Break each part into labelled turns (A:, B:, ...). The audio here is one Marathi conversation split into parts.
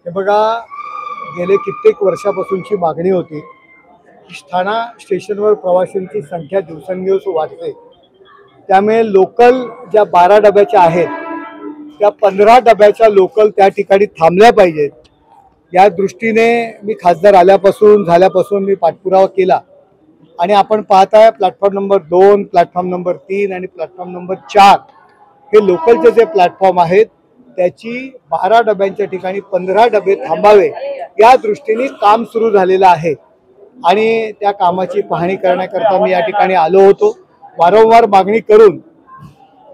A: हे बघा, गेले कित्येक वर्षापासूनची मागणी होती की ठाणा स्टेशनवर प्रवाशांची संख्या दिवसेंदिवस वाढते। त्यामुळे लोकल ज्या 12 डब्याच्या आहेत त्या 15 डब्याच्या लोकल त्या ठिकाणी थांबल्या पाहिजेत। या दृष्टीने मी खासदार झाल्यापासून मी पाठपुरावा केला आणि आपण पाहताय प्लॅटफॉर्म नंबर 2, प्लॅटफॉर्म नंबर 3 आणि प्लॅटफॉर्म नंबर 4 हे लोकलचे जे प्लॅटफॉर्म आहेत त्याची 12 डब्यांच्या ठिकाणी 15 डबे थांबावे या दृष्टीने काम सुरू झालेलं आहे आणि त्या कामाची पाहणी करण्याकरता मी या ठिकाणी आलो होतो। वारंवार मागणी करून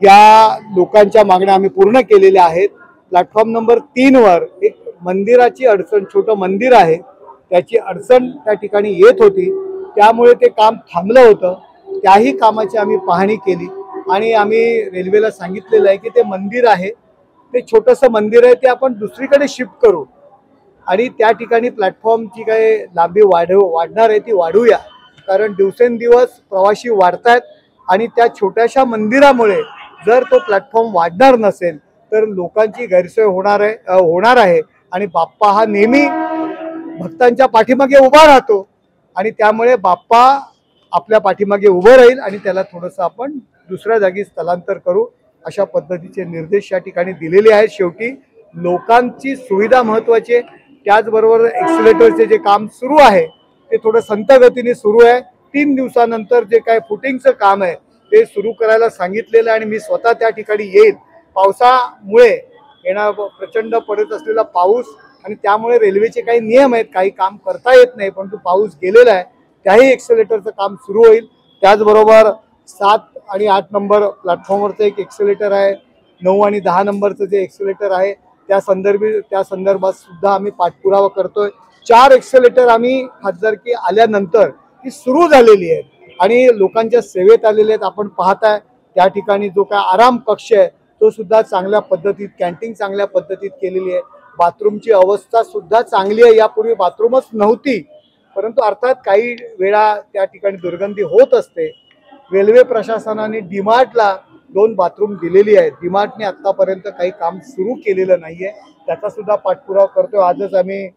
A: या लोकांच्या मागण्या आम्ही पूर्ण केलेल्या आहेत। प्लॅटफॉर्म नंबर 3 वर एक मंदिराची अडचण, छोटं मंदिर आहे, त्याची अडचण त्या ठिकाणी येत होती, त्यामुळे ते काम थांबलं होतं। त्याही कामाची आम्ही पाहणी केली आणि आम्ही रेल्वेला सांगितलेलं आहे की ते मंदिर आहे, ते छोटंसं मंदिर आहे, ते आपण दुसरीकडे शिफ्ट करू आणि त्या ठिकाणी प्लॅटफॉर्मची काय लांबी वाढणार आहे ती वाढूया, कारण दिवसेंदिवस प्रवासी वाढतायत आणि त्या छोट्याशा मंदिरामुळे जर तो प्लॅटफॉर्म वाढणार नसेल तर लोकांची गैरसोय होणार आहे आणि बाप्पा हा नेहमी भक्तांच्या पाठीमागे उभा राहतो आणि त्यामुळे बाप्पा आपल्या पाठीमागे उभं राहील आणि त्याला थोडंसं आपण दुसऱ्या जागी स्थलांतर करू अशा पद्धतीचे निर्देश या ठिकाणी दिलेले आहेत। शेवटी लोकांची सुविधा महत्त्वाची आहे, त्याचबरोबर एक्सिलेटरचे जे काम सुरू आहे ते थोडं संथ गतीने सुरू आहे। 3 दिवसानंतर जे काय फुटिंगचं काम आहे ते सुरू करायला सांगितलेलं आहे आणि मी स्वतः त्या ठिकाणी येईल। पावसामुळे प्रचंड पडत असलेला पाऊस आणि त्यामुळे रेल्वेचे काही नियम आहेत, काही काम करता येत नाही, परंतु पाऊस गेलेला आहे, त्याही एक्सेलेटरचं काम सुरू होईल। त्याचबरोबर 7 आणि 8 नंबर प्लॅटफॉर्मवरचं एक एक्सेलेटर आहे, 9 आणि 10 नंबरचं जे एक्सेलेटर आहे त्या संदर्भात सुद्धा आम्ही पाठपुरावा करतोय। 4 एक्सेलेटर आम्ही खासदारकी आल्यानंतर ती सुरू झालेली आहेत आणि लोकांच्या सेवेत आलेले आहेत। आपण पाहताय त्या ठिकाणी जो काय आराम कक्ष आहे तो सुद्धा चांगल्या पद्धतीत, कॅन्टीन चांगल्या पद्धतीत केलेली आहे, बाथरूमची अवस्था सुद्धा चांगली आहे। यापूर्वी बाथरूमच नव्हती, परंतु अर्थात काही वेळा त्या ठिकाणी दुर्गंधी होत असते। रेल्वे प्रशासनाने डीमार्टला 2 बाथरूम दिलेली आहेत, डीमार्टने आतापर्यंत काही काम सुरू केलेलं नाहीये, त्याचा सुद्धा पाठपुरावा करतोय। आजच आम्ही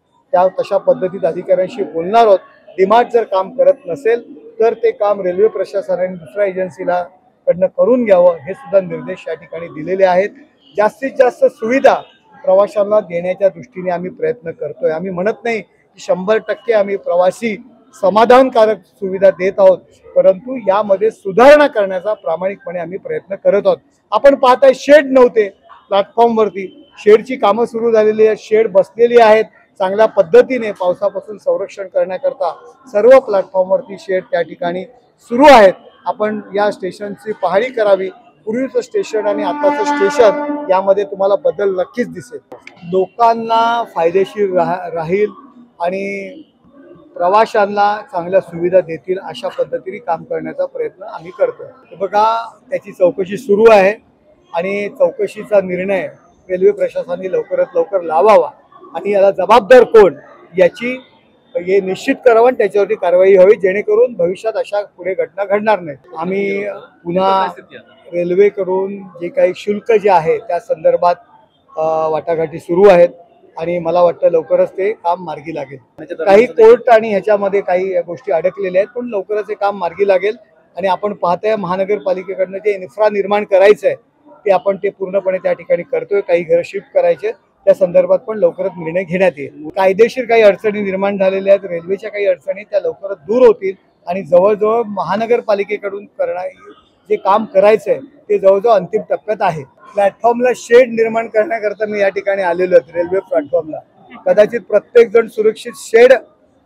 A: तशा पद्धतीत अधिकाऱ्यांशी बोलणार आहोत। डीमार्ट जर काम करत नसेल तर ते काम रेल्वे प्रशासनाने दुसऱ्या एजन्सीला कडनं करून घ्यावं, हे सुद्धा निर्देश या ठिकाणी दिलेले आहेत। जास्तीत जास्त सुविधा प्रवाशांना देण्याच्या दृष्टीने आम्ही प्रयत्न करतोय। आम्ही म्हणत नाही की 100% आम्ही प्रवासी समाधानकारक सुविधा देत आहोत, परंतु यामध्ये सुधारणा करण्याचा प्रामाणिकपणे आम्ही प्रयत्न करत आहोत। आपण पाहताय शेड नव्हते प्लॅटफॉर्मवरती, शेडची कामं सुरू झालेली आहेत, शेड बसलेली आहेत चांगल्या पद्धतीने पावसापासून संरक्षण करण्याकरता सर्व प्लॅटफॉर्मवरती शेड त्या ठिकाणी सुरू आहेत। आपण या स्टेशनची पाहणी करावी, पूर्वीचं स्टेशन आणि आताचं स्टेशन यामध्ये तुम्हाला बदल नक्कीच दिसेल। लोकांना फायदेशीर राहील आणि प्रवाशांना चांगल्या सुविधा देतील अशा पद्धतीने काम करण्याचा प्रयत्न आम्ही करतो। बघा, त्याची चौकशी सुरू आहे आणि चौकशीचा निर्णय रेल्वे प्रशासनाने लवकरात लवकर लावावा आणि याला जबाबदार कोण याची हे निश्चित करावं आणि त्याच्यावरती कारवाई व्हावी, जेणेकरून भविष्यात अशा पुढे घटना घडणार नाही। आम्ही पुन्हा रेल्वेकडून जे काही शुल्क जे आहे त्या संदर्भात वाटाघाटी सुरू आहेत आणि मला वाटतं लवकरच ते काम मार्गी लागेल। काही कोर्ट आणि ह्याच्यामध्ये काही गोष्टी अडकलेल्या आहेत, पण लवकरच हे काम मार्गी लागेल आणि आपण पाहताय महानगरपालिकेकडनं जे इन्फ्रा निर्माण करायचं आहे ते आपण ते पूर्णपणे त्या ठिकाणी करतोय। काही घर शिफ्ट करायचे, त्या संदर्भात पण लवकरच निर्णय घेण्यात येईल। कायदेशीर काही अडचणी निर्माण झालेल्या आहेत, रेल्वेच्या काही अडचणी त्या लवकरच दूर होतील आणि जवळजवळ महानगरपालिकेकडून जे काम करायचंय ते जवळजवळ अंतिम टप्प्यात आहे। प्लॅटफॉर्मला शेड निर्माण करण्याकरता मी या ठिकाणी आलेलो आहे रेल्वे प्लॅटफॉर्मला। कदाचित प्रत्येक जण सुरक्षित शेड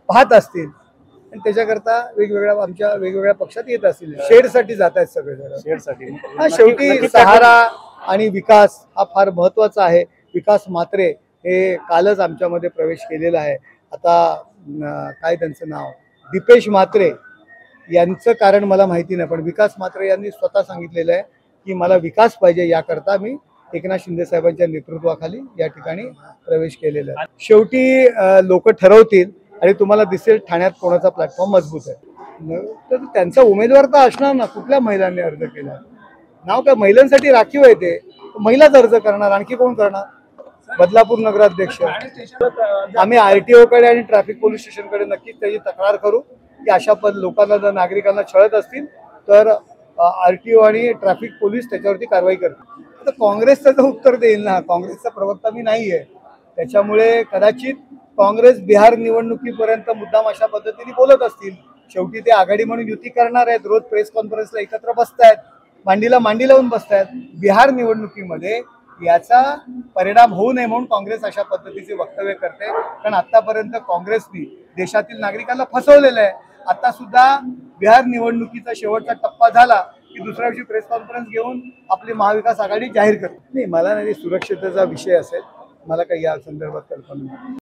A: पाहत असतील आणि त्याच्याकरता वेगवेगळ्या पक्षात येत असतील, शेडसाठी जात आहेत सगळेजण, शेडसाठी। हा, शेवटी सहारा आणि विकास हा फार महत्वाचा आहे। विकास म्हात्रे हे कालच आमच्यामध्ये प्रवेश केलेला आहे। आता काय त्यांचं नाव, दीपेश म्हात्रे यांचं कारण मला माहिती नाही, पण विकास म्हात्रे यांनी स्वतः सांगितलेलं आहे की मला विकास पाहिजे, याकरता मी एकनाथ शिंदे साहेबांच्या नेतृत्वाखाली या ठिकाणी प्रवेश केलेला आहे। शेवटी लोक ठरवतील आणि तुम्हाला दिसेल ठाण्यात कोणाचा प्लॅटफॉर्म मजबूत आहे, तर त्यांचा उमेदवार तर असणार ना। कुठल्या महिलांनी अर्ज केला, नाव काय महिलांसाठी राखीव आहे, ते महिलाच अर्ज करणार, आणखी कोण करणार? बदलापूर नगराध्यक्ष, आम्ही RTO कडे आणि ट्रॅफिक पोलीस स्टेशनकडे नक्कीच त्याची तक्रार करू की अशा लोकांना जर नागरिकांना छळत असतील तर RTO आणि ट्रॅफिक पोलीस त्याच्यावरती कारवाई करतील. तर काँग्रेस त्याचं उत्तर देईल ना, काँग्रेसचा प्रवक्ता मी नाही आहे, त्याच्यामुळे कदाचित काँग्रेस बिहार निवडणुकीपर्यंत मुद्दाम अशा पद्धतीने बोलत असतील. शेवटी ते आघाडी म्हणून युती करणार आहेत, रोज प्रेस कॉन्फरन्सला एकत्र बसतायत, मांडीला मांडी लावून बसतायत. बिहार निवडणुकीमध्ये याचा परिणाम होऊ नये म्हणून काँग्रेस अशा पद्धतीचे वक्तव्य करते, कारण आतापर्यंत काँग्रेसने देशातील नागरिकांना फसवलेलं आहे. आता सुद्धा बिहार निवडणुकीचा शेवटचा टप्पा झाला की दुसऱ्या दिवशी प्रेस कॉन्फरन्स घेऊन आपली महाविकास आघाडी जाहीर करते. नाही, मला नाही, सुरक्षिततेचा विषय असेल, मला काही या संदर्भात कल्पना नाही.